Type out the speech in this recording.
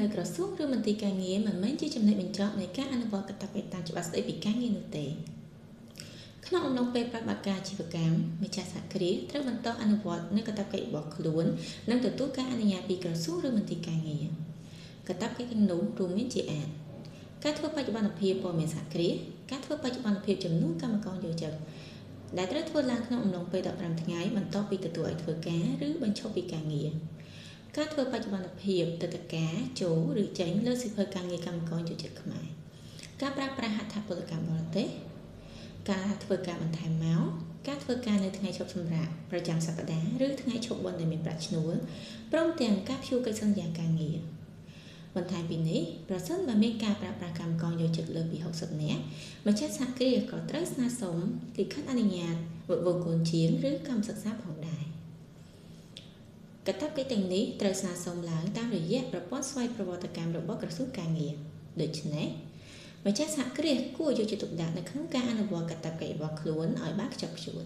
នៅក្រសួងឬមន្ទីរការងារមិនមែនជាចំណុចបញ្ចប់នៃការអនុវត្តកាតព្វកិច្ចតាមច្បាប់ស្តីពីការងារនោះទេក្នុងអំឡុងពេលប្រតិបត្តិការអាជីវកម្មម្ចាស់សហគ្រាសត្រូវបន្តអនុវត្តនូវកាតព្វកិច្ចរបស់ខ្លួននិងទទួលការអនុញ្ញាតពីក្រសួងឬមន្ទីរការងារកាតព្វកិច្ចទាំងនោះរួមមានជាអាចការធ្វើបច្ចុប្បន្នភាពព័ត៌មានសហគ្រាសការធ្វើបច្ចុប្បន្នភាពចំនួនកម្មករយោជិតដែលត្រូវធ្វើឡើងក្នុងអំឡុងពេល15ថ្ងៃបន្ទាប់ពីទទួលឲ្យធ្វើការឬបញ្ឈប់ពីការងារការធ្វើបច្ចុប្បន្នភាពទឹកតការចូលឬចេញលើសិភៅការងារកម្មករយោជិតខ្មែរការប្រើប្រាស់ហត្ថពលកម្មបរទេសការធ្វើការបន្ថែមម៉ោងការធ្វើការនៅថ្ងៃឈប់សម្រាកប្រចាំសប្តាហ៍ឬថ្ងៃឈប់បុណ្យដែលមានប្រាក់ឈ្នួលព្រមទាំងការព្យួរកិច្ចសន្យាការងារបន្ថែមពីនេះប្រសិនបើមានការប្រើប្រាស់កម្មករយោជិតលើសពី60នាក់ម្ចាស់សហគ្រាសក៏ត្រូវស្នើសុំលិខិតអនុញ្ញាតវងគុណជាងឬកម្មសិក្សាផងដែរកាតព្វកិច្ចទាំងនេះត្រូវស្នើសុំឡើងតាមរយៈប្រព័ន្ធស្វ័យប្រវត្តិកម្មរបស់ក្រសួងការងារដូច្នេះម្ចាស់សហគ្រាសគួរយកចិត្តទុកដាក់នៅក្នុងការអនុវត្តកាតព្វកិច្ចរបស់ខ្លួនឲ្យបានខ្ជាប់ខ្ជួន